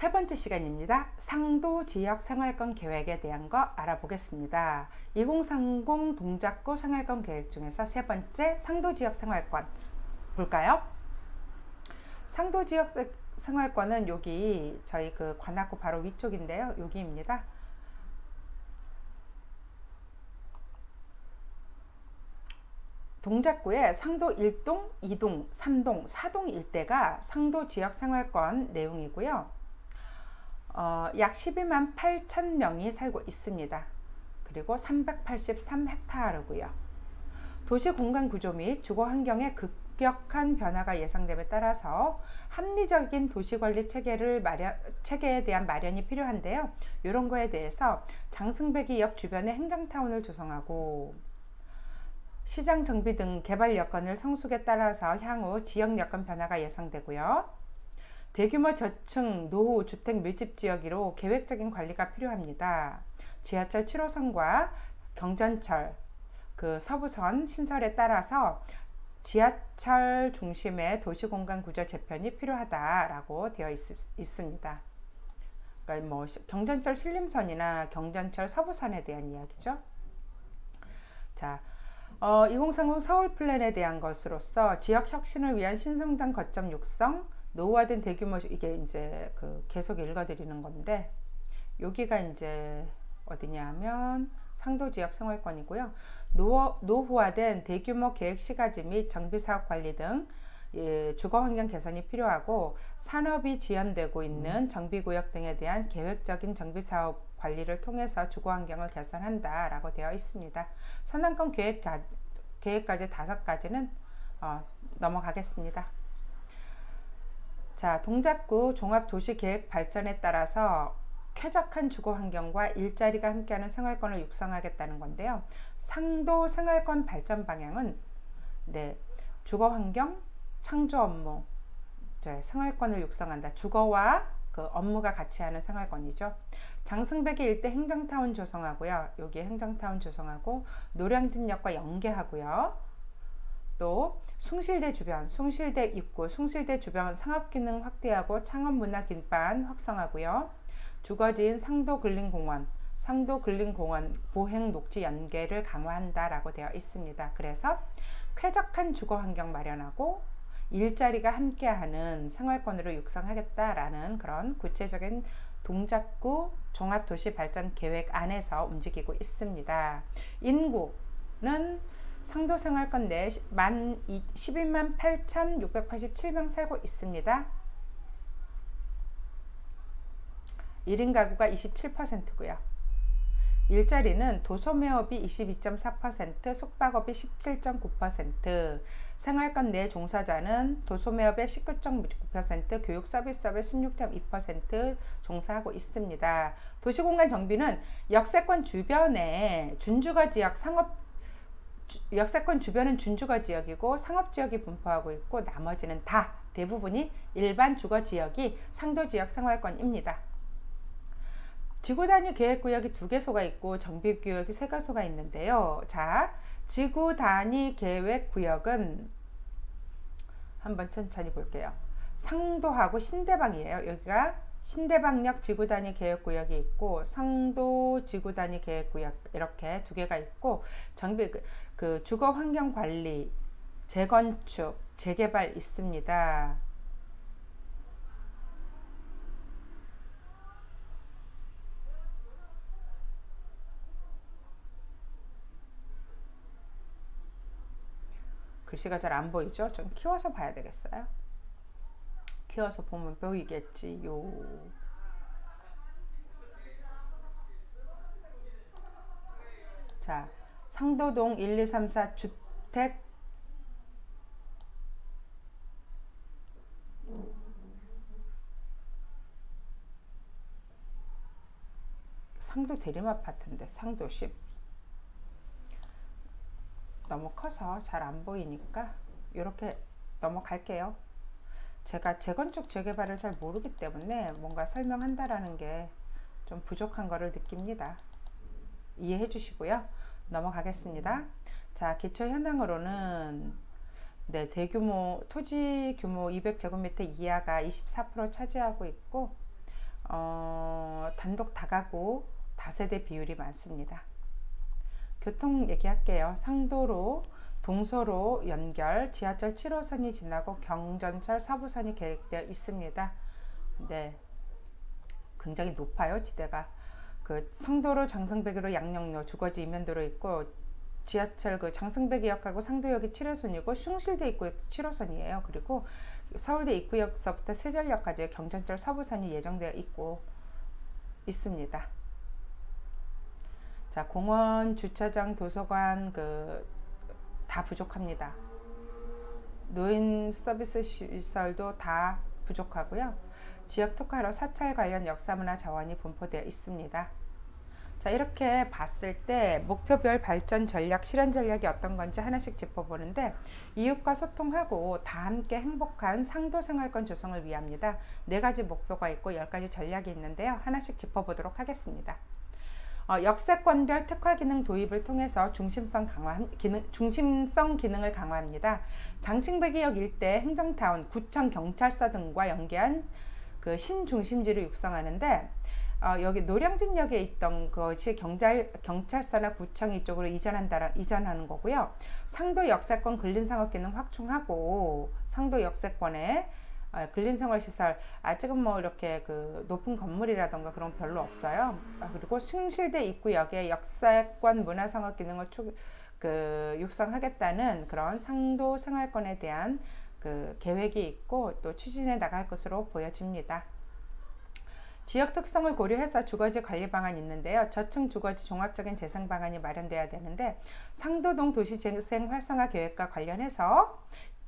세 번째 시간입니다. 상도 지역 생활권 계획에 대한 거 알아보겠습니다. 2030 동작구 생활권 계획 중에서 세 번째 상도 지역 생활권 볼까요? 상도 지역 생활권은 여기 저희 그 관악구 바로 위쪽인데요. 여기입니다. 동작구의 상도 1동, 2동, 3동, 4동 일대가 상도 지역 생활권 내용이고요. 약 12만 8천 명이 살고 있습니다. 그리고 383헥타르고요. 도시 공간 구조 및 주거 환경의 급격한 변화가 예상됨에 따라서 합리적인 도시관리 체계에 대한 마련이 필요한데요. 이런 거에 대해서 장승배기 역 주변에 행정타운을 조성하고 시장 정비 등 개발 여건을 성숙에 따라서 향후 지역 여건 변화가 예상되고요. 대규모 저층 노후 주택 밀집 지역으로 계획적인 관리가 필요합니다. 지하철 7호선과 경전철 서부선 신설에 따라서 지하철 중심의 도시공간 구조 재편이 필요하다라고 되어 있습니다. 그러니까 뭐 경전철 신림선이나 경전철 서부선에 대한 이야기죠. 자, 2030 서울 플랜에 대한 것으로서 지역 혁신을 위한 신성장 거점 육성, 노후화된 대규모, 이게 이제 계속 읽어드리는 건데, 여기가 이제 어디냐 하면 상도 지역 생활권이고요. 노후화된 대규모 계획 시가지 및 정비사업 관리 등 주거 환경 개선이 필요하고, 산업이 지연되고 있는 정비구역 등에 대한 계획적인 정비사업 관리를 통해서 주거 환경을 개선한다 라고 되어 있습니다. 선안권 계획까지 5가지는 넘어가겠습니다. 자, 동작구 종합도시계획 발전에 따라서 쾌적한 주거 환경과 일자리가 함께하는 생활권을 육성하겠다는 건데요. 상도 생활권 발전 방향은 주거 환경, 창조 업무, 생활권을 육성한다. 주거와 업무가 같이 하는 생활권이죠. 장승배기 일대 행정타운 조성하고요. 여기 행정타운 조성하고 노량진역과 연계하고요. 또 숭실대 주변, 숭실대 입구, 숭실대 주변 상업기능 확대하고 창업문화 기반 확성하고요. 주거지인 상도근린공원, 상도근린공원 보행 녹지 연계를 강화한다라고 되어 있습니다. 그래서 쾌적한 주거 환경 마련하고 일자리가 함께하는 생활권으로 육성하겠다라는 그런 구체적인 동작구 종합도시발전계획 안에서 움직이고 있습니다. 인구는 상도 생활권 내 11만 8,687명 살고 있습니다. 1인 가구가 27%고요. 일자리는 도소매업이 22.4%, 숙박업이 17.9%, 생활권 내 종사자는 도소매업의 19.9%, 교육서비스업의 16.2% 종사하고 있습니다. 도시공간 정비는 역세권 주변에 준주거 지역 역세권 주변은 준주거 지역이고 상업지역이 분포하고 있고, 나머지는 대부분이 일반 주거지역이 상도지역 생활권입니다. 지구단위 계획구역이 2개소가 있고 정비구역이 3개소가 있는데요. 자, 지구단위 계획구역은 한번 천천히 볼게요. 상도하고 신대방이에요. 여기가 신대방역 지구단위 계획구역이 있고 상도 지구단위 계획구역 이렇게 2개가 있고, 정비 주거 환경 관리, 재건축, 재개발 있습니다. 글씨가 잘 안 보이죠? 좀 키워서 봐야 되겠어요. 키워서 보면 보이겠지요. 자, 상도동 1, 2, 3, 4 주택 상도 대림아파트인데 상도 10 너무 커서 잘 안 보이니까 이렇게 넘어갈게요. 제가 재건축 재개발을 잘 모르기 때문에 뭔가 설명한다라는 게 좀 부족한 거를 느낍니다. 이해해 주시고요. 넘어가겠습니다. 자, 기초 현황으로는 대규모 토지 규모 200제곱미터 이하가 24% 차지하고 있고, 단독 다가구 다세대 비율이 많습니다. 교통 얘기할게요. 상도로 동서로 연결 지하철 7호선이 지나고 경전철 서부선이 계획되어 있습니다. 네, 굉장히 높아요. 지대가. 그 상도로 장승백으로 양령로 주거지 이면도로 있고, 지하철 그 장승백역하고 상도역이 7호선이고 숭실대 입구역 7호선이에요. 그리고 서울대 입구역서부터 세전역까지 경전철 서부선이 예정되어 있고 있습니다. 자, 공원, 주차장, 도서관 다 부족합니다. 노인 서비스 시설도 다 부족하고요. 지역 특화로 사찰 관련 역사문화 자원이 분포되어 있습니다. 자, 이렇게 봤을 때 목표별 발전 전략, 실현 전략이 어떤 건지 하나씩 짚어보는데, 이웃과 소통하고 다 함께 행복한 상도 생활권 조성을 위함니다. 4가지 목표가 있고 10가지 전략이 있는데요. 하나씩 짚어보도록 하겠습니다. 역세권별 특화 기능 도입을 통해서 중심성 기능을 강화합니다. 장승백이역 일대 행정타운, 구청, 경찰서 등과 연계한 그 신중심지를 육성하는데, 여기 노량진역에 있던 것이 경찰서나 구청 이쪽으로 이전하는 거고요. 상도 역세권 근린상업 기능 확충하고, 상도 역세권에 근린생활시설, 아직은 뭐 이렇게 그 높은 건물이라던가 그런 별로 없어요. 그리고 숭실대 입구역에 역세권 문화상업 기능을 육성하겠다는 그런 상도 생활권에 대한 그 계획이 있고 또 추진해 나갈 것으로 보여집니다. 지역 특성을 고려해서 주거지 관리 방안이 있는데요. 저층 주거지 종합적인 재생 방안이 마련돼야 되는데, 상도동 도시재생 활성화 계획과 관련해서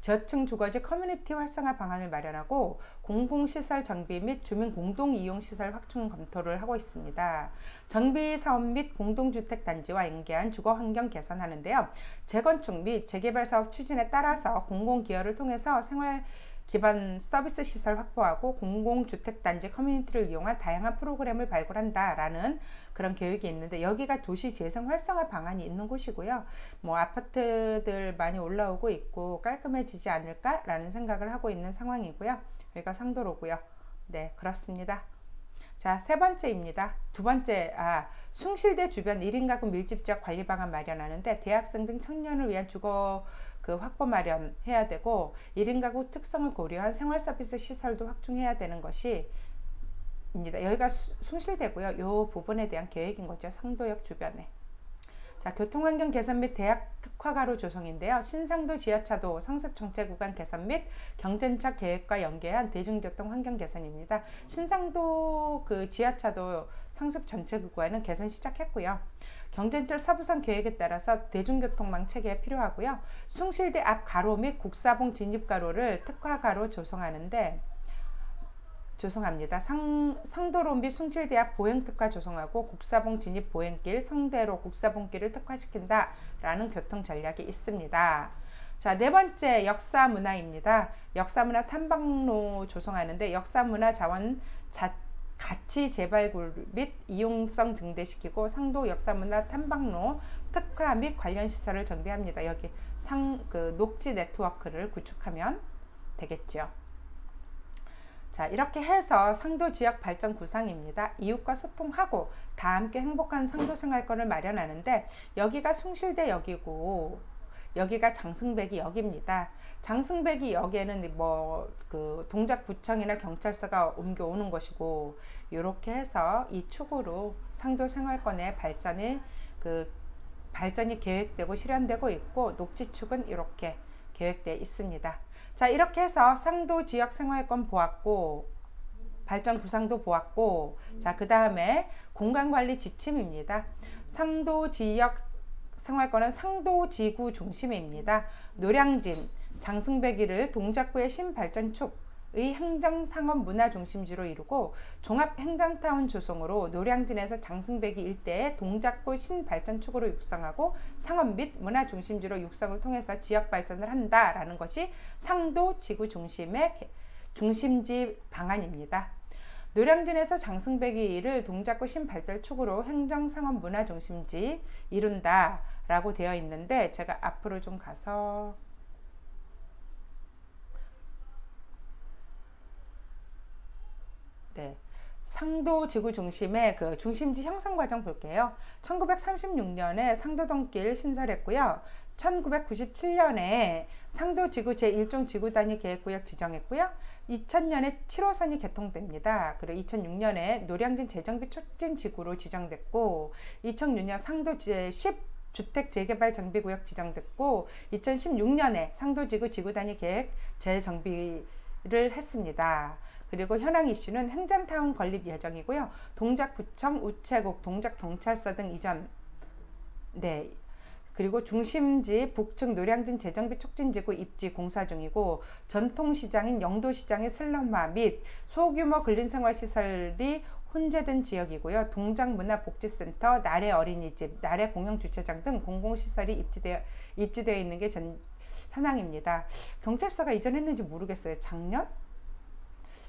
저층 주거지 커뮤니티 활성화 방안을 마련하고 공공시설 정비 및 주민 공동이용시설 확충 검토를 하고 있습니다. 정비 사업 및 공동주택 단지와 연계한 주거 환경 개선하는데요. 재건축 및 재개발 사업 추진에 따라서 공공기여를 통해서 생활 기반 서비스 시설 확보하고 공공주택단지 커뮤니티를 이용한 다양한 프로그램을 발굴한다라는 그런 계획이 있는데, 여기가 도시재생 활성화 방안이 있는 곳이고요. 뭐 아파트들 많이 올라오고 있고 깔끔해지지 않을까라는 생각을 하고 있는 상황이고요. 여기가 상도로고요. 네, 그렇습니다. 자, 3번째입니다. 숭실대 주변 1인 가구 밀집지역 관리 방안 마련하는데, 대학생 등 청년을 위한 주거 확보 마련해야 되고, 1인 가구 특성을 고려한 생활 서비스 시설도 확충해야 되는 것이 입니다. 여기가 숭실대고요. 이 부분에 대한 계획인 거죠. 상도역 주변에. 자, 교통환경 개선 및 대학 특화가로 조성인데요. 신상도 지하차도 상습 정체 구간 개선 및 경전차 계획과 연계한 대중교통 환경 개선입니다. 신상도 지하차도 상습 전체 구간은 개선 시작했고요. 경전철 서부선 계획에 따라서 대중교통망 체계가 필요하고요. 숭실대 앞 가로 및 국사봉 진입가로를 특화가로 조성합니다. 상도로 및 숭실대 앞 보행특화 조성하고 국사봉 진입 보행길, 성대로 국사봉길을 특화시킨다 라는 교통 전략이 있습니다. 자, 4번째 역사문화입니다. 역사문화 탐방로 조성하는데, 역사문화 자원 가치 재발굴 및 이용성 증대시키고 상도 역사문화 탐방로 특화 및 관련 시설을 정비합니다. 여기 녹지 네트워크를 구축하면 되겠죠. 자, 이렇게 해서 상도 지역 발전 구상입니다. 이웃과 소통하고 다 함께 행복한 상도 생활권을 마련하는데, 여기가 숭실대 역이고 여기가 장승백이 역입니다. 장승백이 역에는 동작구청이나 경찰서가 옮겨오는 것이고, 이렇게 해서 이 축으로 상도 생활권의 발전이 계획되고 실현되고 있고, 녹지축은 이렇게 계획되어 있습니다. 자, 이렇게 해서 상도 지역 생활권 보았고, 발전 구상도 보았고, 자, 그 다음에 공간관리 지침입니다. 상도 지역 생활권은 상도지구 중심입니다. 노량진, 장승백이를 동작구의 신발전축의 행정상업문화중심지로 이루고, 종합행정타운 조성으로 노량진에서 장승백이 일대의 동작구 신발전축으로 육성하고 상업 및 문화중심지로 육성을 통해서 지역발전을 한다라는 것이 상도지구 중심의 중심지 방안입니다. 노량진에서 장승백이를 동작구 신발전축으로 행정상업문화중심지 이룬다 라고 되어 있는데, 제가 앞으로 좀 가서 상도 지구 중심의 그 중심지 형성 과정 볼게요. 1936년에 상도동길 신설했고요. 1997년에 상도지구 제1종 지구단위 계획구역 지정했고요. 2000년에 7호선이 개통됩니다. 그리고 2006년에 노량진 재정비 촉진지구로 지정됐고 2006년 상도 제10 주택 재개발 정비구역 지정됐고 2016년에 상도지구 지구단위 계획 재정비를 했습니다. 그리고 현황 이슈는 행정타운 건립 예정이고요. 동작구청, 우체국, 동작경찰서 등 이전. 네. 그리고 중심지 북측 노량진 재정비 촉진지구 입지 공사 중이고 전통시장인 영도시장의 슬럼화 및 소규모 근린생활시설이 혼재된 지역이고요. 동작문화복지센터, 나래 어린이집, 나래 공영주차장 등 공공시설이 입지되어 있는 게 현황입니다. 경찰서가 이전했는지 모르겠어요.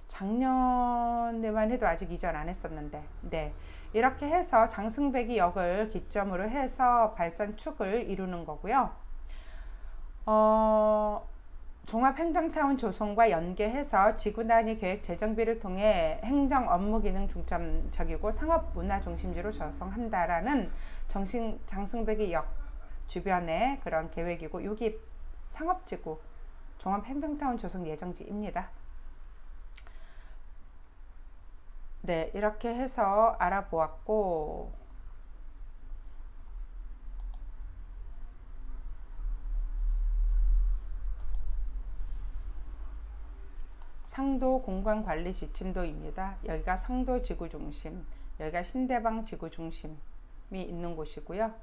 작년에만 해도 아직 이전 안 했었는데. 네. 이렇게 해서 장승배기 역을 기점으로 해서 발전축을 이루는 거고요. 종합행정타운 조성과 연계해서 지구단위 계획 재정비를 통해 행정 업무 기능 중점적이고 상업 문화 중심지로 조성한다라는 장승배기 역 주변의 그런 계획이고, 여기 상업지구 종합행정타운 조성 예정지입니다. 네, 이렇게 해서 알아보았고, 상도 공간관리 지침도입니다. 여기가 상도 지구중심, 여기가 신대방 지구중심이 있는 곳이고요.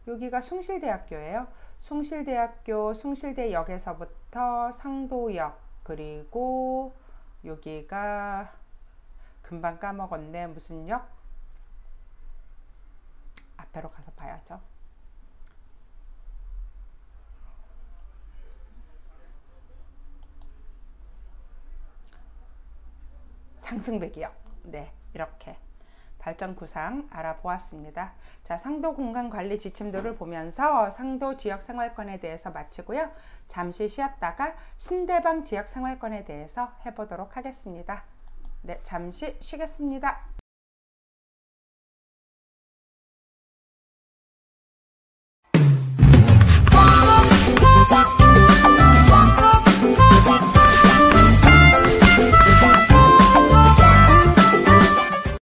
여기가 숭실대학교예요. 숭실대학교 숭실대역에서부터 상도역, 그리고 여기가 금방 까먹었네. 무슨 역? 앞으로 가서 봐야죠. 장승배기역. 네, 이렇게 발전 구상 알아보았습니다. 자, 상도 공간 관리 지침도를 보면서 상도 지역 생활권에 대해서 마치고요. 잠시 쉬었다가 신대방 지역 생활권에 대해서 해보도록 하겠습니다. 네, 잠시 쉬겠습니다.